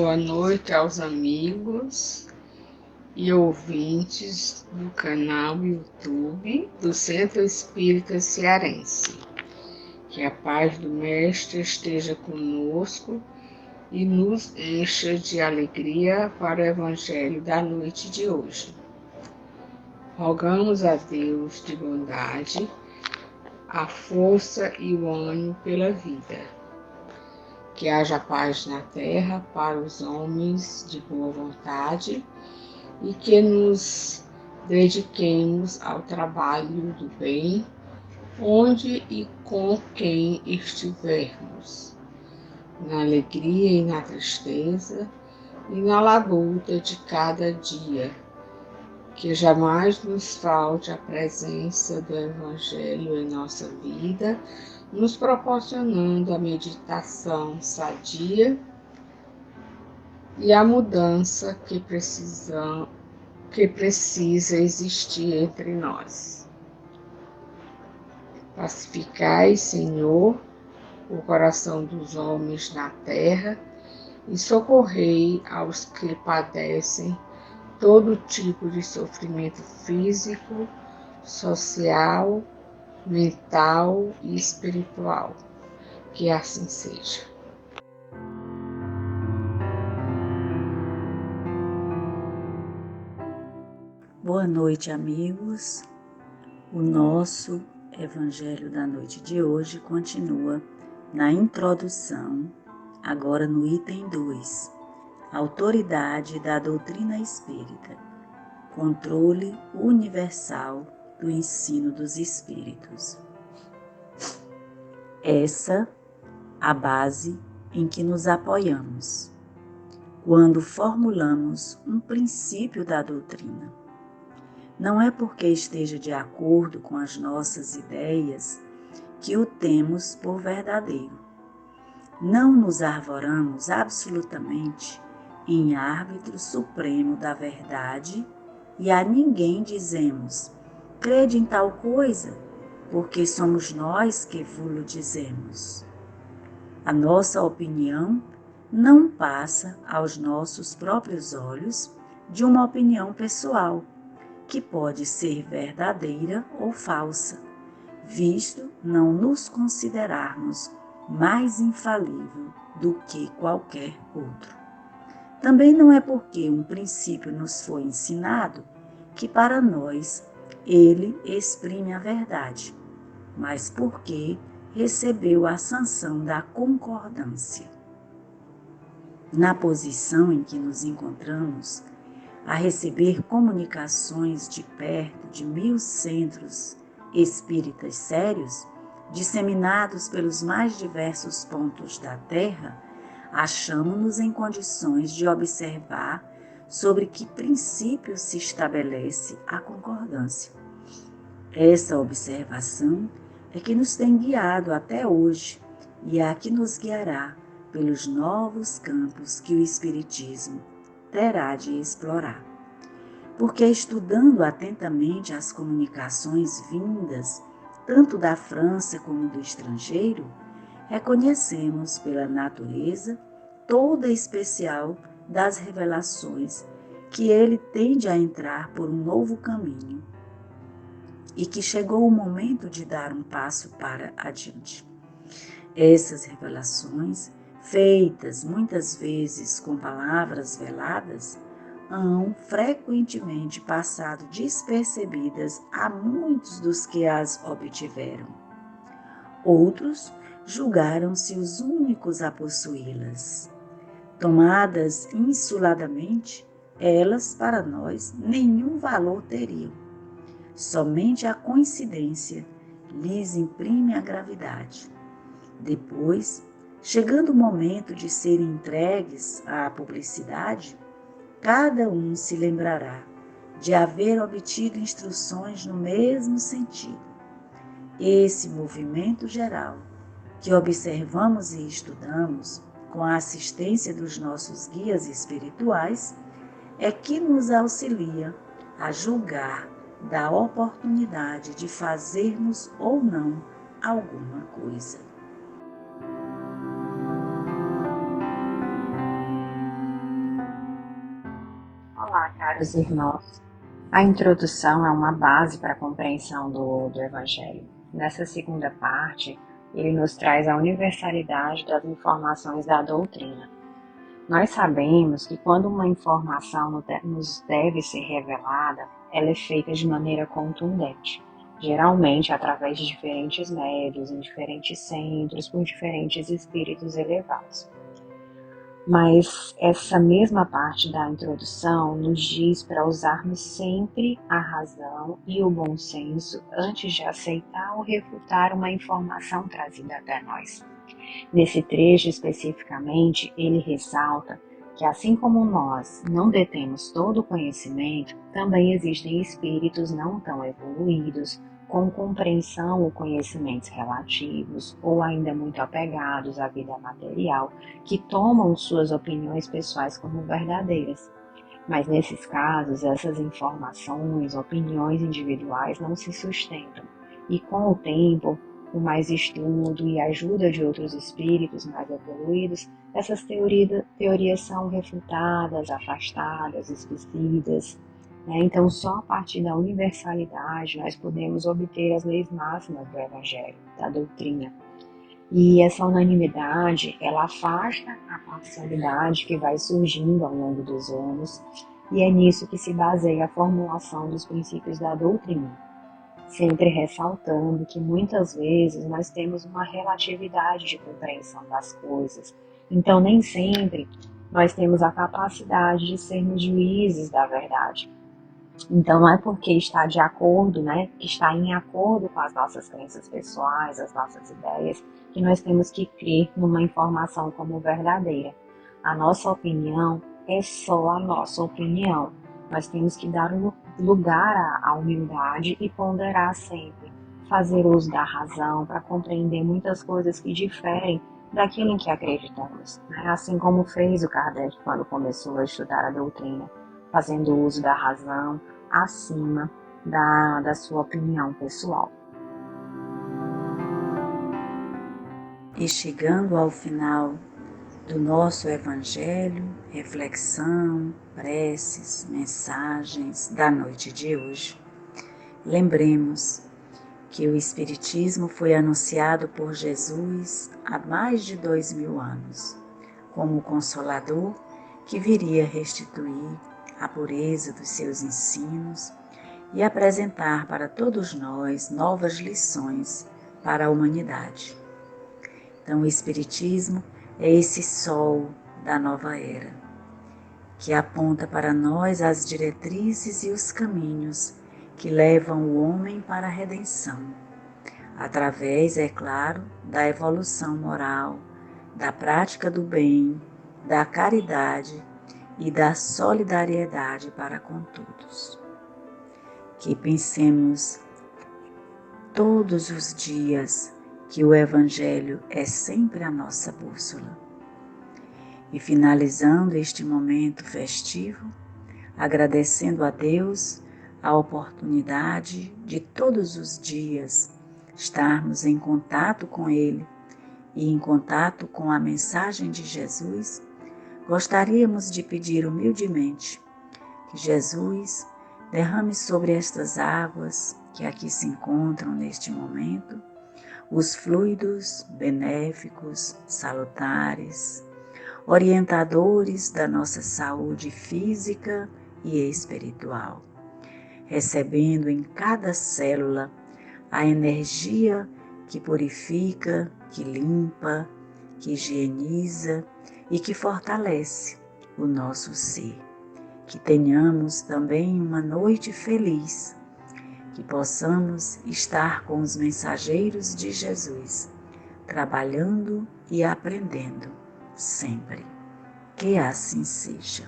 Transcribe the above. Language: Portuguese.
Boa noite aos amigos e ouvintes do canal YouTube do Centro Espírita Cearense. Que a paz do Mestre esteja conosco e nos encha de alegria para o Evangelho da noite de hoje. Rogamos a Deus de bondade a força e o ânimo pela vida. Que haja paz na terra para os homens de boa vontade e que nos dediquemos ao trabalho do bem, onde e com quem estivermos, na alegria e na tristeza e na labuta de cada dia. Que jamais nos falte a presença do Evangelho em nossa vida, nos proporcionando a meditação sadia e a mudança que precisa existir entre nós. Pacificai, Senhor, o coração dos homens na terra e socorrei aos que padecem todo tipo de sofrimento físico, social, mental e espiritual. Que assim seja. Boa noite, amigos. O nosso Evangelho da noite de hoje continua na introdução, agora no item 2, Autoridade da doutrina espírita, controle universal do ensino dos espíritos. Essa a base em que nos apoiamos quando formulamos um princípio da doutrina. Não é porque esteja de acordo com as nossas ideias que o temos por verdadeiro. Não nos arvoramos absolutamente em árbitro supremo da verdade e a ninguém dizemos: crede em tal coisa, porque somos nós que vos dizemos. A nossa opinião não passa aos nossos próprios olhos de uma opinião pessoal, que pode ser verdadeira ou falsa, visto não nos considerarmos mais infalível do que qualquer outro. Também não é porque um princípio nos foi ensinado que para nós ele exprime a verdade, mas porque recebeu a sanção da concordância. Na posição em que nos encontramos, a receber comunicações de perto de 1000 centros espíritas sérios, disseminados pelos mais diversos pontos da Terra, achamo-nos em condições de observar sobre que princípio se estabelece a concordância. Essa observação é que nos tem guiado até hoje e é a que nos guiará pelos novos campos que o Espiritismo terá de explorar. Porque estudando atentamente as comunicações vindas, tanto da França como do estrangeiro, reconhecemos pela natureza toda especial das revelações que ele tende a entrar por um novo caminho e que chegou o momento de dar um passo para adiante. Essas revelações, feitas muitas vezes com palavras veladas, hão frequentemente passado despercebidas a muitos dos que as obtiveram. Outros julgaram-se os únicos a possuí-las. Tomadas insuladamente, elas para nós nenhum valor teriam. Somente a coincidência lhes imprime a gravidade. Depois, chegando o momento de serem entregues à publicidade, cada um se lembrará de haver obtido instruções no mesmo sentido. Esse movimento geral, que observamos e estudamos com a assistência dos nossos guias espirituais, é que nos auxilia a julgar da oportunidade de fazermos ou não alguma coisa. caros irmãos, a introdução é uma base para a compreensão do Evangelho. Nessa segunda parte, ele nos traz a universalidade das informações da doutrina. Nós sabemos que quando uma informação nos deve ser revelada, ela é feita de maneira contundente, geralmente através de diferentes médiuns, em diferentes centros, por diferentes espíritos elevados. Mas essa mesma parte da introdução nos diz para usarmos sempre a razão e o bom senso antes de aceitar ou refutar uma informação trazida até nós. Nesse trecho especificamente, ele ressalta que assim como nós não detemos todo o conhecimento, também existem espíritos não tão evoluídos, com compreensão ou conhecimentos relativos, ou ainda muito apegados à vida material, que tomam suas opiniões pessoais como verdadeiras. Mas nesses casos, essas informações, opiniões individuais não se sustentam, e com o tempo, com mais estudo e ajuda de outros espíritos mais evoluídos, essas teorias são refutadas, afastadas, esquecidas. Então, só a partir da universalidade nós podemos obter as leis máximas do Evangelho, da doutrina. E essa unanimidade, ela afasta a parcialidade que vai surgindo ao longo dos anos, e é nisso que se baseia a formulação dos princípios da doutrina, sempre ressaltando que muitas vezes nós temos uma relatividade de compreensão das coisas. Então, nem sempre nós temos a capacidade de sermos juízes da verdade. Então, não é porque está de acordo, que está em acordo com as nossas crenças pessoais, as nossas ideias, que nós temos que crer numa informação como verdadeira. A nossa opinião é só a nossa opinião. Nós temos que dar lugar à humildade e ponderar sempre, fazer uso da razão para compreender muitas coisas que diferem daquilo em que acreditamos, assim como fez o Kardec quando começou a estudar a doutrina, fazendo uso da razão acima da sua opinião pessoal. E chegando ao final do nosso Evangelho, reflexão, preces, mensagens da noite de hoje, lembremos que o Espiritismo foi anunciado por Jesus há mais de 2000 anos, como o Consolador que viria restituir a pureza dos seus ensinos e apresentar para todos nós novas lições para a humanidade. Então, o Espiritismo é esse sol da nova era, que aponta para nós as diretrizes e os caminhos que levam o homem para a redenção, através, é claro, da evolução moral, da prática do bem, da caridade e da solidariedade para com todos. Que pensemos todos os dias que o Evangelho é sempre a nossa bússola. E finalizando este momento festivo, agradecendo a Deus a oportunidade de todos os dias estarmos em contato com Ele e em contato com a mensagem de Jesus, gostaríamos de pedir humildemente que Jesus derrame sobre estas águas que aqui se encontram neste momento os fluidos benéficos, salutares, orientadores da nossa saúde física e espiritual, recebendo em cada célula a energia que purifica, que limpa, que higieniza e que fortalece o nosso ser. Que tenhamos também uma noite feliz, que possamos estar com os mensageiros de Jesus, trabalhando e aprendendo sempre. Que assim seja.